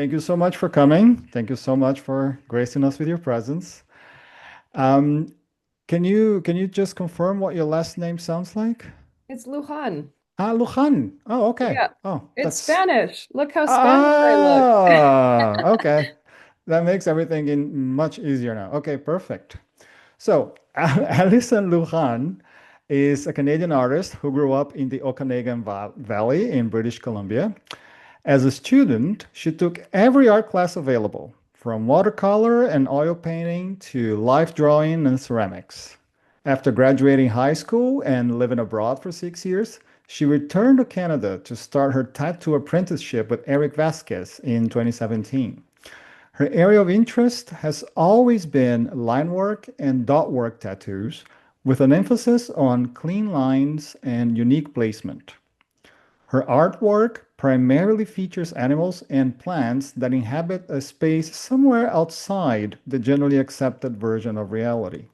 Thank you so much for coming. Thank you so much for gracing us with your presence. Um, can you just confirm what your last name sounds like? It's Lujan. Ah, Lujan. Oh, okay. Yeah, Oh, it's that's Spanish. Look how Spanish I look. okay. That makes everything much easier now. Okay, perfect. So, Alison Lujan is a Canadian artist who grew up in the Okanagan Valley in British Columbia. As a student, she took every art class available, from watercolor and oil painting to life drawing and ceramics. After graduating high school and living abroad for 6 years, she returned to Canada to start her tattoo apprenticeship with Erick Vasquez in 2017. Her area of interest has always been linework and dotwork tattoos, with an emphasis on clean lines and unique placement. Her artwork primarily features animals and plants that inhabit a space somewhere outside the generally accepted version of reality.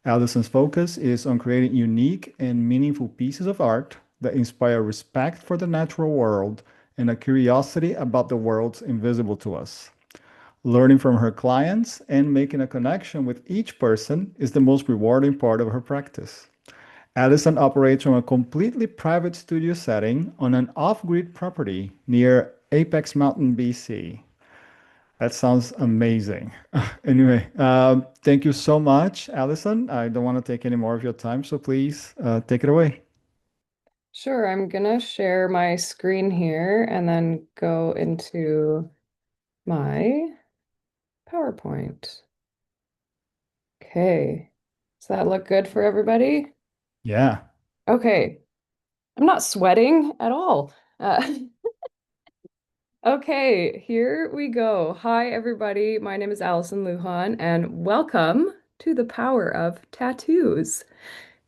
Allison's focus is on creating unique and meaningful pieces of art that inspire respect for the natural world and a curiosity about the worlds invisible to us. Learning from her clients and making a connection with each person is the most rewarding part of her practice. Allison operates from a completely private studio setting on an off-grid property near Apex Mountain, BC. That sounds amazing. Anyway, thank you so much, Allison. I don't want to take any more of your time, so please take it away. Sure, I'm gonna share my screen here and then go into my PowerPoint. Okay. Does that look good for everybody? Yeah. Okay. I'm not sweating at all. Okay, here we go. Hi, everybody. My name is Alison Lujan, and welcome to the power of tattoos.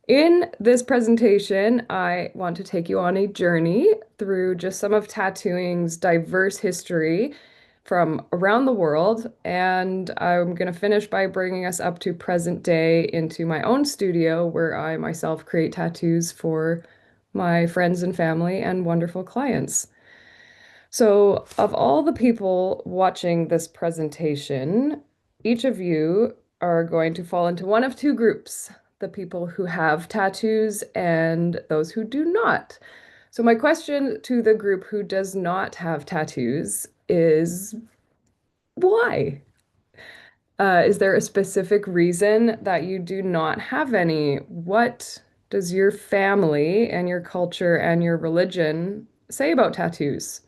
In this presentation, I want to take you on a journey through just some of tattooing's diverse history from around the world. And I'm going to finish by bringing us up to present day into my own studio, where I myself create tattoos for my friends and family and wonderful clients. So, of all the people watching this presentation, each of you are going to fall into one of two groups, the people who have tattoos and those who do not. So, my question to the group who does not have tattoos is why? Is there a specific reason that you do not have any? What does your family and your culture and your religion say about tattoos?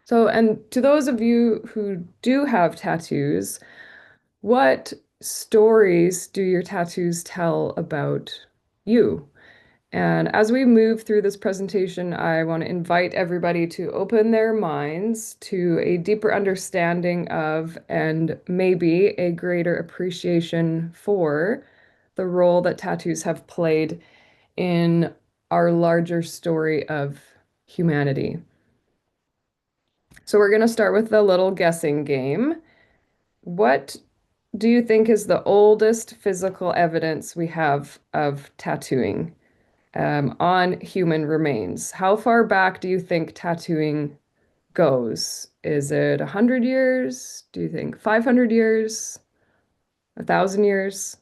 So, and to those of you who do have tattoos, what stories do your tattoos tell about you? And as we move through this presentation, I want to invite everybody to open their minds to a deeper understanding of and maybe a greater appreciation for the role that tattoos have played in our larger story of humanity. So we're going to start with the little guessing game. What do you think is the oldest physical evidence we have of tattooing on human remains? How far back do you think tattooing goes? Is it 100 years? Do you think 500 years? 1,000 years?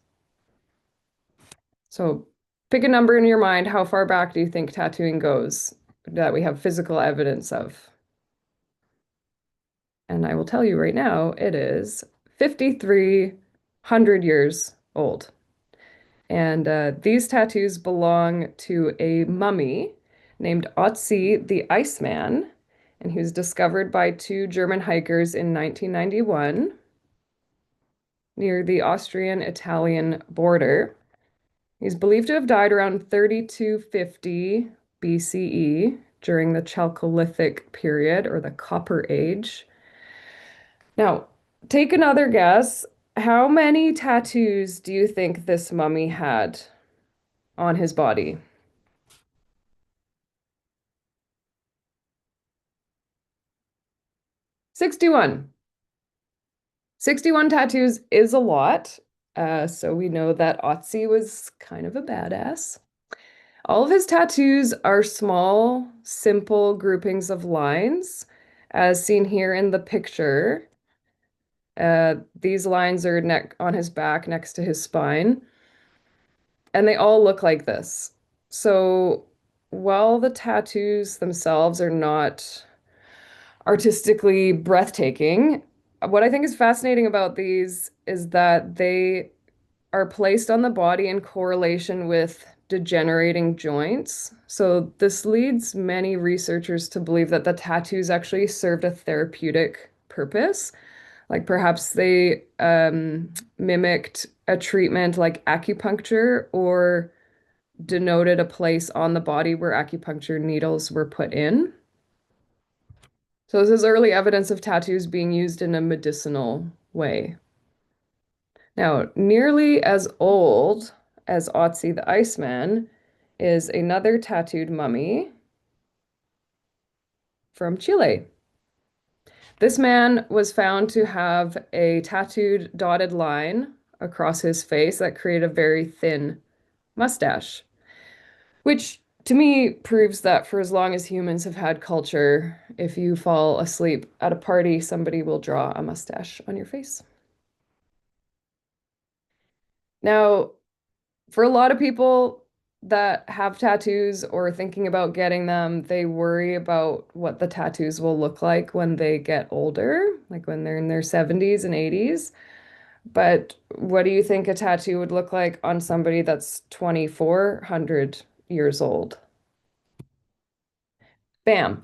So pick a number in your mind. How far back do you think tattooing goes that we have physical evidence of? And I will tell you right now, it is 5,300 years old. And these tattoos belong to a mummy named Otzi the Iceman, and he was discovered by two German hikers in 1991 near the Austrian-Italian border. He's believed to have died around 3250 BCE during the Chalcolithic period or the Copper Age. Now, take another guess. How many tattoos do you think this mummy had on his body? 61. 61 tattoos is a lot. So we know that Otzi was kind of a badass. All of his tattoos are small, simple groupings of lines, as seen here in the picture. These lines are on his back next to his spine, and they all look like this. So while the tattoos themselves are not artistically breathtaking, what I think is fascinating about these is that they are placed on the body in correlation with degenerating joints. So this leads many researchers to believe that the tattoos actually served a therapeutic purpose. Like perhaps they mimicked a treatment like acupuncture or denoted a place on the body where acupuncture needles were put in. So this is early evidence of tattoos being used in a medicinal way. Now, nearly as old as Otzi the Iceman is another tattooed mummy from Chile. This man was found to have a tattooed dotted line across his face that created a very thin mustache, which to me proves that for as long as humans have had culture, if you fall asleep at a party, somebody will draw a mustache on your face. Now, for a lot of people that have tattoos or thinking about getting them, they worry about what the tattoos will look like when they get older, like when they're in their 70s and 80s. But what do you think a tattoo would look like on somebody that's 2,400 years old? Bam.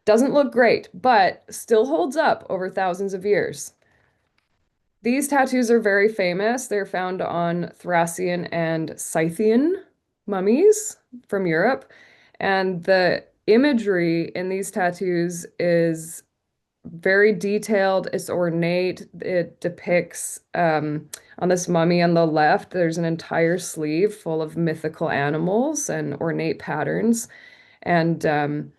Doesn't look great, but still holds up over thousands of years. These tattoos are very famous. They're found on Thracian and Scythian mummies from Europe. And the imagery in these tattoos is very detailed. It's ornate. It depicts, on this mummy on the left, there's an entire sleeve full of mythical animals and ornate patterns. And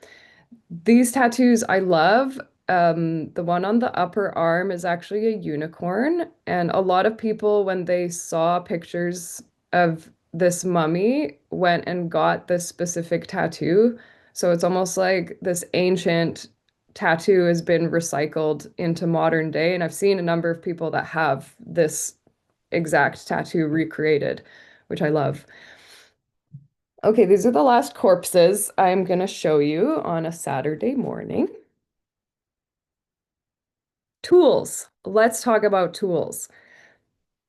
these tattoos I love. The one on the upper arm is actually a unicorn, and a lot of people, when they saw pictures of this mummy, went and got this specific tattoo. So it's almost like this ancient tattoo has been recycled into modern day, and I've seen a number of people that have this exact tattoo recreated, which I love. Okay, these are the last corpses I'm going to show you on a Saturday morning. Tools. Let's talk about tools.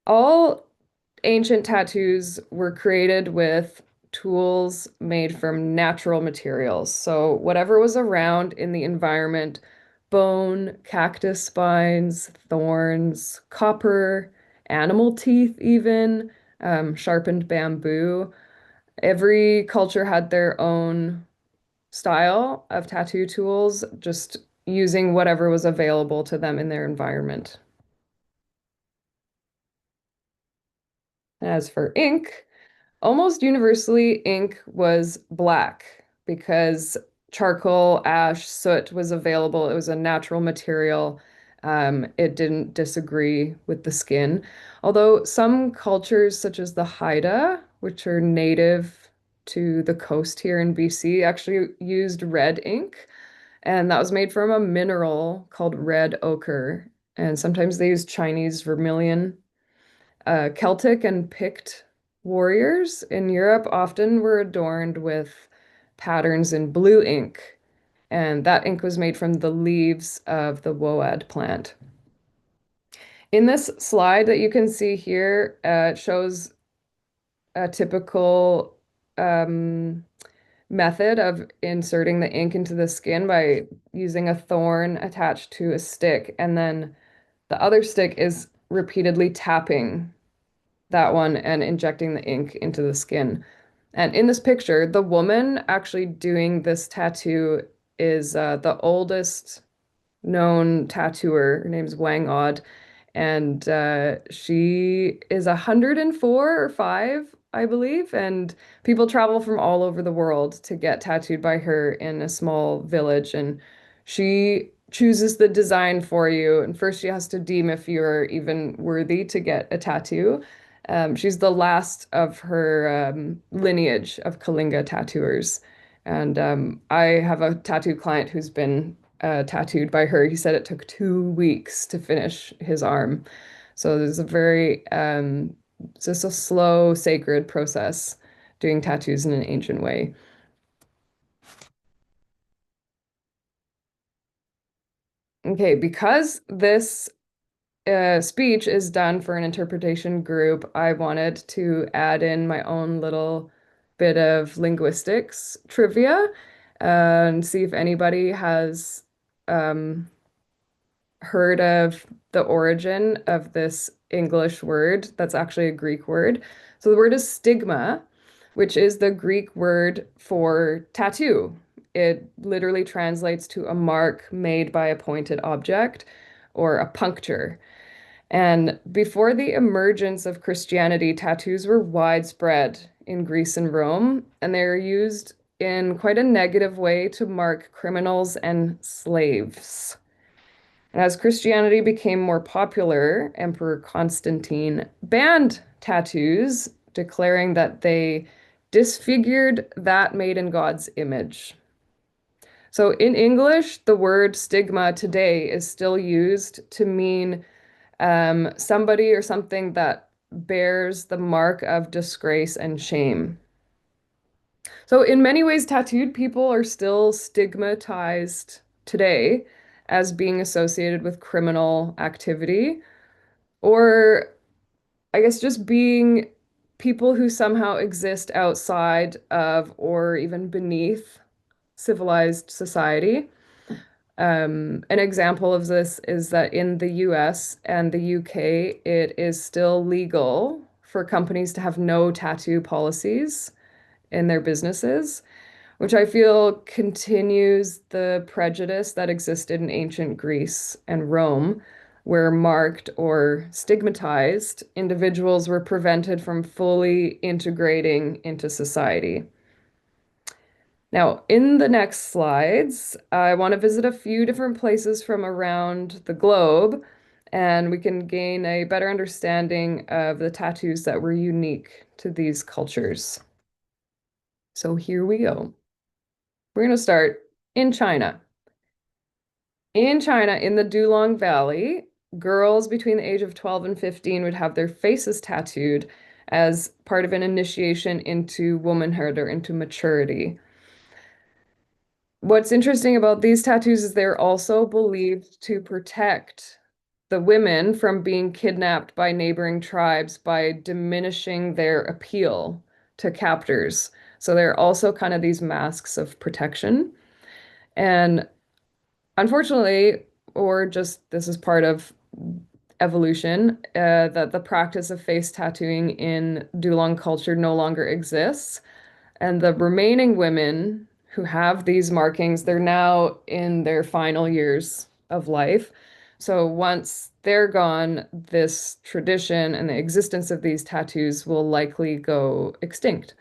All ancient tattoos were created with tools made from natural materials. So whatever was around in the environment, bone, cactus spines, thorns, copper, animal teeth even, sharpened bamboo. Every culture had their own style of tattoo tools, just using whatever was available to them in their environment. As for ink, almost universally, ink was black because charcoal, ash, soot was available. It was a natural material. It didn't disagree with the skin. Although some cultures, such as the Haida, which are native to the coast here in BC, actually used red ink. And that was made from a mineral called red ochre. And sometimes they used Chinese vermilion. Celtic and Pict warriors in Europe often were adorned with patterns in blue ink, and that ink was made from the leaves of the woad plant. In this slide that you can see here, it shows a typical method of inserting the ink into the skin by using a thorn attached to a stick, and then the other stick is repeatedly tapping that one and injecting the ink into the skin. And in this picture, the woman actually doing this tattoo is the oldest known tattooer. Her name's Wang Od, and she is 104 or 5, I believe. And people travel from all over the world to get tattooed by her in a small village. And she chooses the design for you. And first, she has to deem if you're even worthy to get a tattoo. She's the last of her lineage of Kalinga tattooers. And I have a tattoo client who's been tattooed by her. He said it took 2 weeks to finish his arm. So there's a it's just a slow, sacred process doing tattoos in an ancient way. Okay, because this speech is done for an interpretation group, I wanted to add in my own little bit of linguistics trivia and see if anybody has um, heard of the origin of this English word that's actually a Greek word. So the word is stigma, which is the Greek word for tattoo. It literally translates to a mark made by a pointed object or a puncture. And before the emergence of Christianity, tattoos were widespread in Greece and Rome, and they were used in quite a negative way to mark criminals and slaves. And as Christianity became more popular, Emperor Constantine banned tattoos, declaring that they disfigured that made in God's image. So in English, the word stigma today is still used to mean somebody or something that bears the mark of disgrace and shame. So, in many ways, tattooed people are still stigmatized today as being associated with criminal activity, or I guess just being people who somehow exist outside of or even beneath civilized society. An example of this is that in the US and the UK, it is still legal for companies to have no tattoo policies in their businesses, which I feel continues the prejudice that existed in ancient Greece and Rome, where marked or stigmatized individuals were prevented from fully integrating into society. Now, in the next slides, I want to visit a few different places from around the globe, and we can gain a better understanding of the tattoos that were unique to these cultures. So here we go. We're going to start in China. In China, in the Dulong Valley, girls between the age of 12 and 15 would have their faces tattooed as part of an initiation into womanhood or into maturity. What's interesting about these tattoos is they're also believed to protect the women from being kidnapped by neighboring tribes by diminishing their appeal to captors. So they're also kind of these masks of protection. And unfortunately, or just this is part of evolution, that the practice of face tattooing in Dulong culture no longer exists. And the remaining women who have these markings, they're now in their final years of life. So once they're gone, this tradition and the existence of these tattoos will likely go extinct.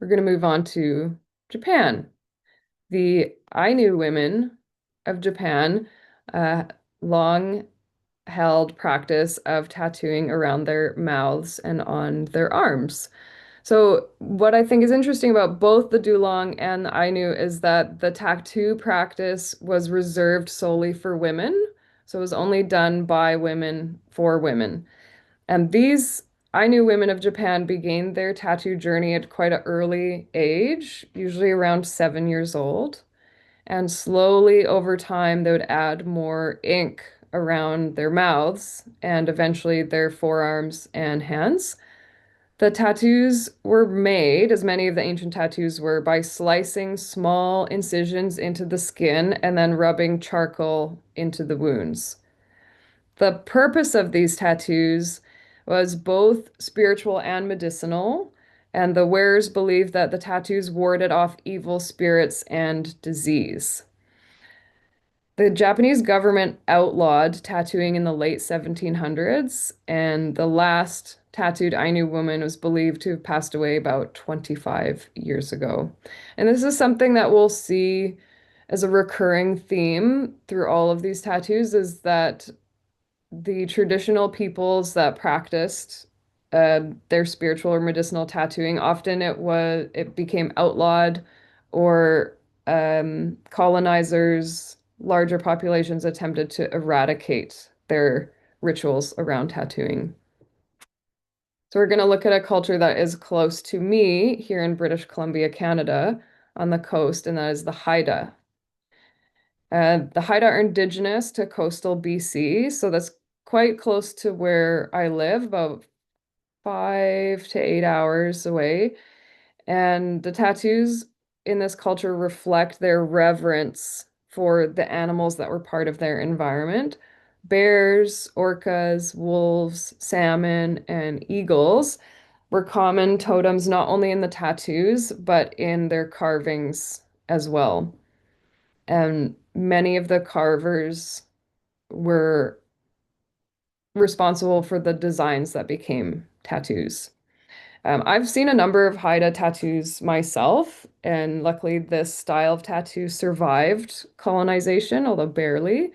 We're going to move on to Japan. The Ainu women of Japan uh, long held practice of tattooing around their mouths and on their arms. So, what I think is interesting about both the Dulong and the Ainu is that the tattoo practice was reserved solely for women. So, it was only done by women for women. And these Ainu women of Japan began their tattoo journey at quite an early age, usually around 7 years old. And slowly over time, they would add more ink around their mouths and eventually their forearms and hands. The tattoos were made, as many of the ancient tattoos were, by slicing small incisions into the skin and then rubbing charcoal into the wounds. The purpose of these tattoos was both spiritual and medicinal, and the wearers believed that the tattoos warded off evil spirits and disease. The Japanese government outlawed tattooing in the late 1700s, and the last tattooed Ainu woman was believed to have passed away about 25 years ago. And this is something that we'll see as a recurring theme through all of these tattoos is that the traditional peoples that practiced their spiritual or medicinal tattooing. Often it became outlawed or colonizers, larger populations attempted to eradicate their rituals around tattooing. So we're going to look at a culture that is close to me here in British Columbia, Canada, on the coast, and that is the Haida. The Haida are indigenous to coastal BC, so that's quite close to where I live, about 5 to 8 hours away. And the tattoos in this culture reflect their reverence for the animals that were part of their environment. Bears, orcas, wolves, salmon, and eagles were common totems not only in the tattoos, but in their carvings as well. And many of the carvers were responsible for the designs that became tattoos. I've seen a number of Haida tattoos myself, and luckily this style of tattoo survived colonization, although barely.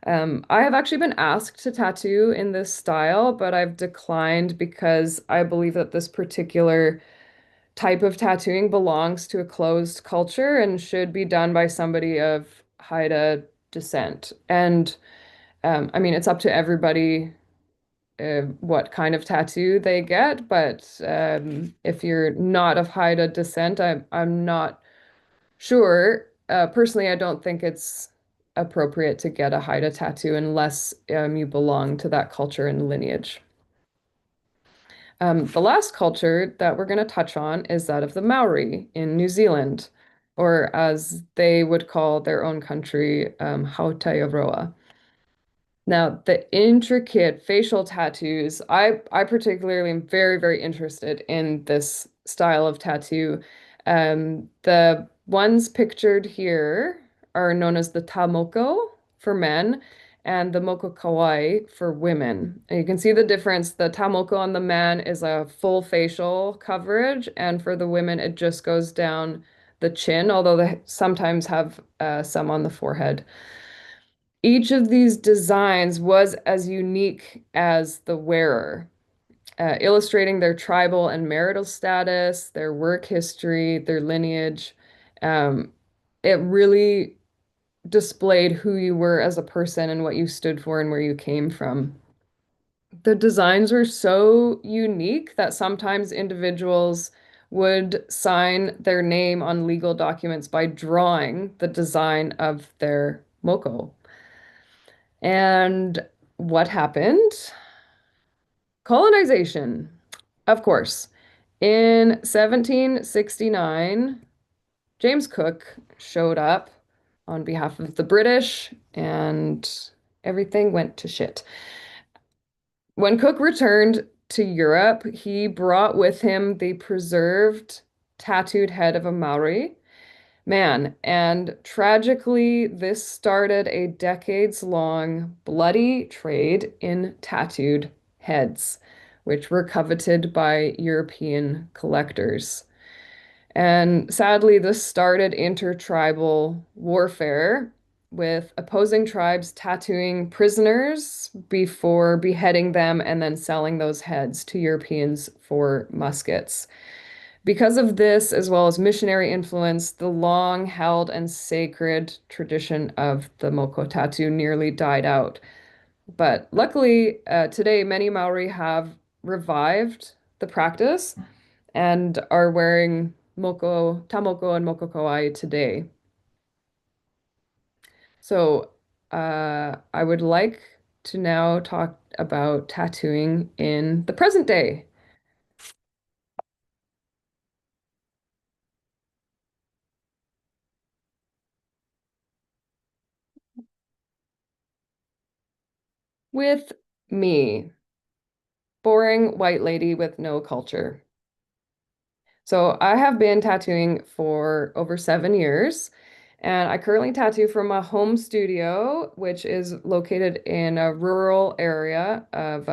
I have actually been asked to tattoo in this style, but I've declined because I believe that this particular type of tattooing belongs to a closed culture and should be done by somebody of Haida descent. And I mean, it's up to everybody what kind of tattoo they get, but if you're not of Haida descent, I'm not sure. Personally, I don't think it's appropriate to get a Haida tattoo unless you belong to that culture and lineage. The last culture that we're going to touch on is that of the Maori in New Zealand, or as they would call their own country, Hautaiaroa. Now, the intricate facial tattoos, I particularly am very, very interested in this style of tattoo. The ones pictured here are known as the tamoko for men and the moko kawaii for women. And you can see the difference. The tamoko on the man is a full facial coverage, and for the women, it just goes down the chin, although they sometimes have some on the forehead. Each of these designs was as unique as the wearer, illustrating their tribal and marital status, their work history, their lineage. Um, it really displayed who you were as a person and what you stood for and where you came from. The designs were so unique that sometimes individuals would sign their name on legal documents by drawing the design of their moko. And what happened? Colonization, of course. In 1769, James Cook showed up on behalf of the British, and everything went to shit. When Cook returned to Europe, he brought with him the preserved tattooed head of a Maori man, and tragically, this started a decades-long bloody trade in tattooed heads, which were coveted by European collectors. And sadly, this started intertribal warfare with opposing tribes tattooing prisoners before beheading them and then selling those heads to Europeans for muskets. Because of this, as well as missionary influence, the long held and sacred tradition of the Moko tattoo nearly died out. But luckily, today, many Maori have revived the practice and are wearing tamoko, and moko kawaii today. So, I would like to now talk about tattooing in the present day with me, boring white lady with no culture. So I have been tattooing for over 7 years, and I currently tattoo from a home studio, which is located in a rural area of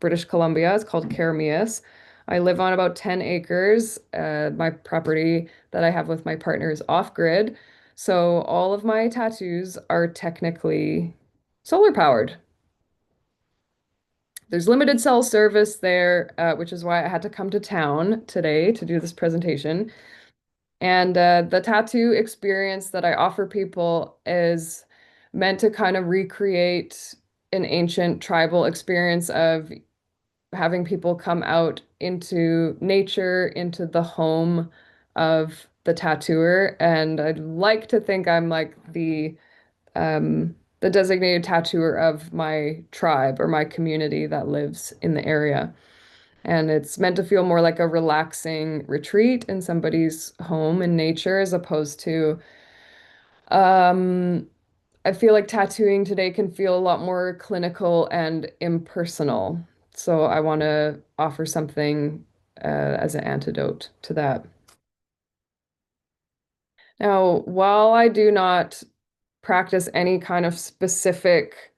British Columbia. It's called Caremias. I live on about 10 acres. My property that I have with my partner is off-grid, so all of my tattoos are technically solar powered. There's limited cell service there, which is why I had to come to town today to do this presentation. And the tattoo experience that I offer people is meant to kind of recreate an ancient tribal experience of having people come out into nature, into the home of the tattooer. And I'd like to think I'm like the designated tattooer of my tribe or my community that lives in the area. And it's meant to feel more like a relaxing retreat in somebody's home in nature as opposed to um I feel like tattooing today can feel a lot more clinical and impersonal. So I want to offer something as an antidote to that. Now, while I do not practice any kind of specific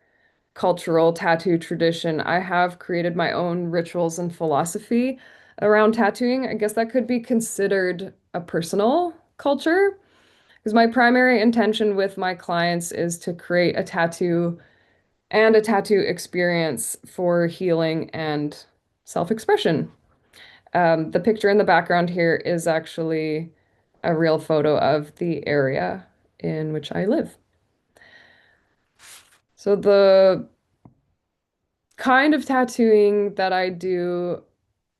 cultural tattoo tradition, I have created my own rituals and philosophy around tattooing. I guess that could be considered a personal culture because my primary intention with my clients is to create a tattoo and a tattoo experience for healing and self-expression. The picture in the background here is actually a real photo of the area in which I live. So the kind of tattooing that I do,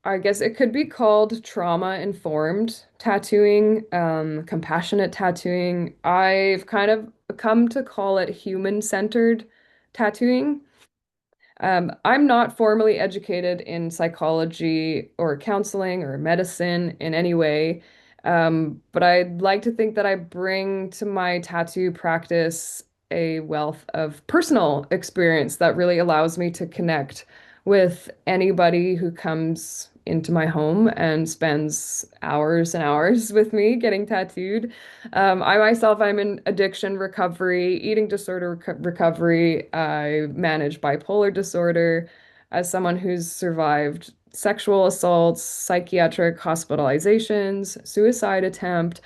I guess it could be called trauma-informed tattooing, compassionate tattooing. I've kind of come to call it human-centered tattooing. I'm not formally educated in psychology or counseling or medicine in any way, but I'd like to think that I bring to my tattoo practice a wealth of personal experience that really allows me to connect with anybody who comes into my home and spends hours and hours with me getting tattooed. I myself, I'm in addiction recovery, eating disorder recovery. I manage bipolar disorder as someone who's survived sexual assaults, psychiatric hospitalizations, suicide attempt.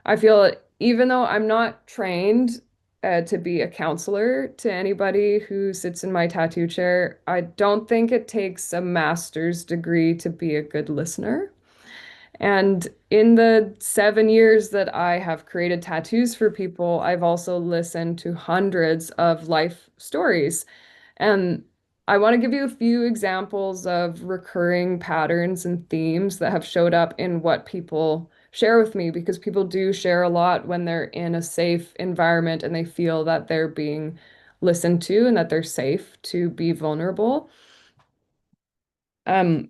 I feel even though I'm not trained to be a counselor to anybody who sits in my tattoo chair, I don't think it takes a master's degree to be a good listener. And in the 7 years that I have created tattoos for people, I've also listened to hundreds of life stories. And I want to give you a few examples of recurring patterns and themes that have showed up in what people share with me, because people do share a lot when they're in a safe environment and they feel that they're being listened to and that they're safe to be vulnerable. And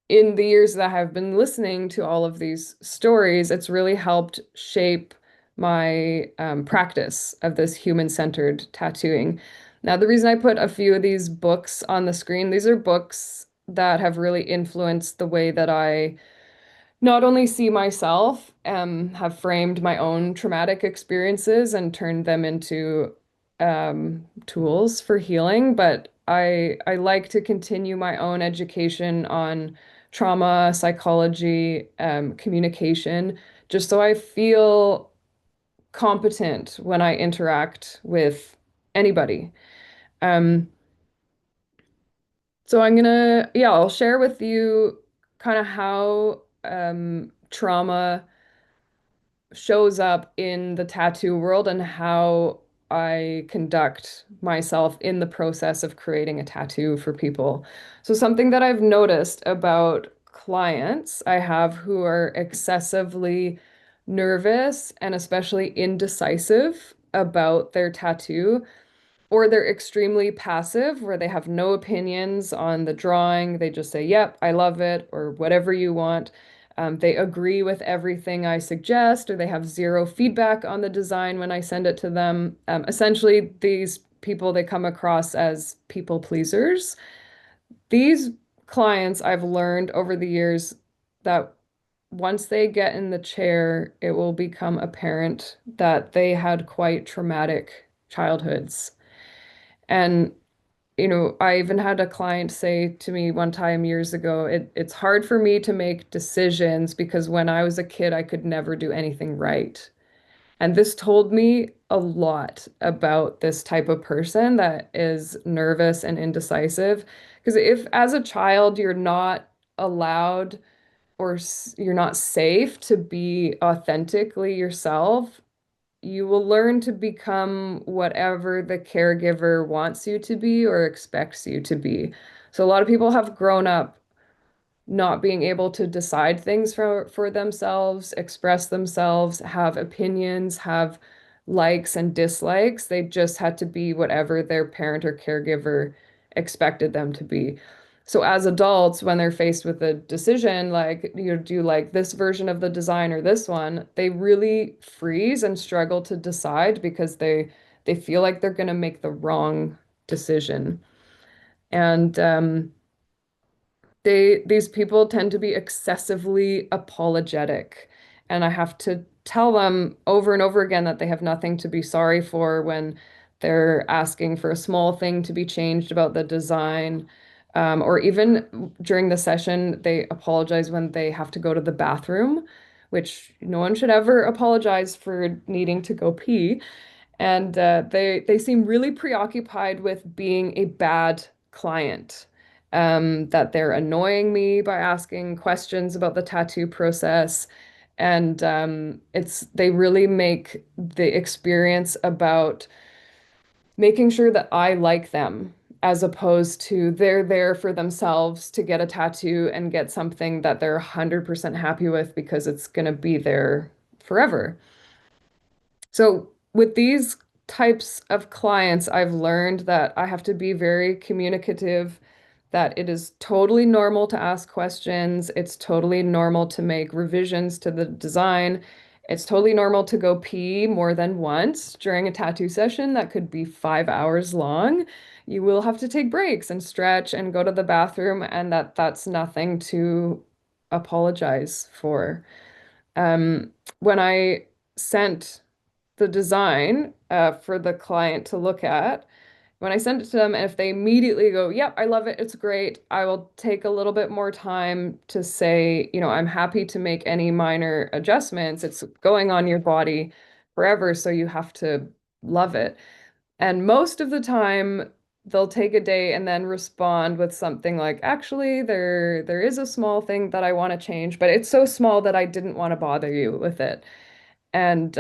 in the years that I've been listening to all of these stories, it's really helped shape my practice of this human-centered tattooing. Now, the reason I put a few of these books on the screen, these are books that have really influenced the way that I not only see myself, have framed my own traumatic experiences and turned them into tools for healing, but I like to continue my own education on trauma, psychology, communication, just so I feel competent when I interact with anybody. Um, so yeah, I'll share with you kind of how trauma shows up in the tattoo world and how I conduct myself in the process of creating a tattoo for people. So, something that I've noticed about clients I have who are excessively nervous and especially indecisive about their tattoo, or they're extremely passive, where they have no opinions on the drawing. They just say, yep, I love it, or whatever you want. They agree with everything I suggest, or they have zero feedback on the design when I send it to them. Essentially, these people, they come across as people pleasers. These clients, I've learned over the years that once they get in the chair, it will become apparent that they had quite traumatic childhoods. And I even had a client say to me one time years ago, it's hard for me to make decisions because when I was a kid, I could never do anything right. And this told me a lot about this type of person that is nervous and indecisive. Because if as a child you're not allowed or you're not safe to be authentically yourself, you will learn to become whatever the caregiver wants you to be or expects you to be. So a lot of people have grown up not being able to decide things for themselves, express themselves, have opinions, have likes and dislikes. They just had to be whatever their parent or caregiver expected them to be. So as adults, when they're faced with a decision like you do like this version of the design or this one, they really freeze and struggle to decide because they feel like they're going to make the wrong decision. And these people tend to be excessively apologetic, and I have to tell them over and over again that they have nothing to be sorry for when they're asking for a small thing to be changed about the design. Or even during the session, they apologize when they have to go to the bathroom, which no one should ever apologize for needing to go pee. And they seem really preoccupied with being a bad client. That they're annoying me by asking questions about the tattoo process. And it's they really make the experience about making sure that I like them, as opposed to they're there for themselves to get a tattoo and get something that they're 100% happy with because it's going to be there forever. So with these types of clients, I've learned that I have to be very communicative, that it is totally normal to ask questions. It's totally normal to make revisions to the design. It's totally normal to go pee more than once during a tattoo session that could be 5 hours long. You will have to take breaks and stretch and go to the bathroom, and that's nothing to apologize for. When I sent the design for the client to look at. When I send it to them, and if they immediately go, yep, I love it, it's great, I will take a little bit more time to say, I'm happy to make any minor adjustments. It's going on your body forever, so you have to love it. And most of the time, they'll take a day and then respond with something like, actually, there is a small thing that I want to change, but it's so small that I didn't want to bother you with it. And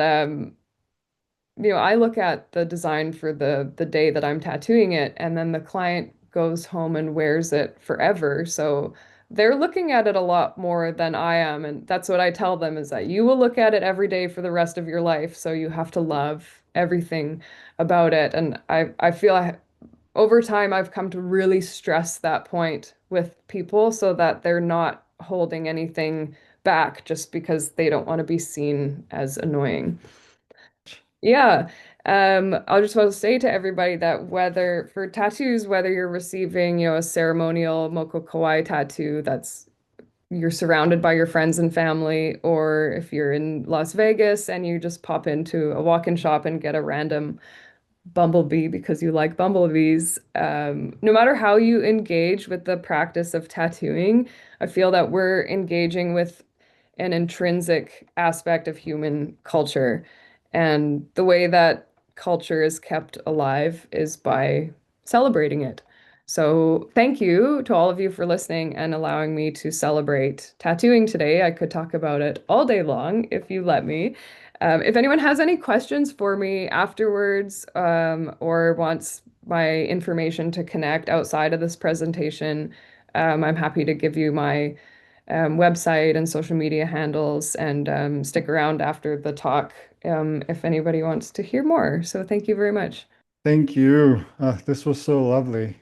I look at the design for the day that I'm tattooing it, and then the client goes home and wears it forever. So they're looking at it a lot more than I am, and that's what I tell them is that you will look at it every day for the rest of your life, so you have to love everything about it. And I feel over time I've come to really stress that point with people so that they're not holding anything back just because they don't want to be seen as annoying. Yeah. I'll just want to say to everybody that whether for tattoos, whether you're receiving, a ceremonial moko kawaii tattoo that's you're surrounded by your friends and family, or if you're in Las Vegas and you just pop into a walk-in shop and get a random bumblebee because you like bumblebees. No matter how you engage with the practice of tattooing, I feel that we're engaging with an intrinsic aspect of human culture. And the way that culture is kept alive is by celebrating it. So, thank you to all of you for listening and allowing me to celebrate tattooing today. I could talk about it all day long if you let me. If anyone has any questions for me afterwards, or wants my information to connect outside of this presentation, I'm happy to give you my website and social media handles, and stick around after the talk if anybody wants to hear more. So thank you very much. Thank you. This was so lovely.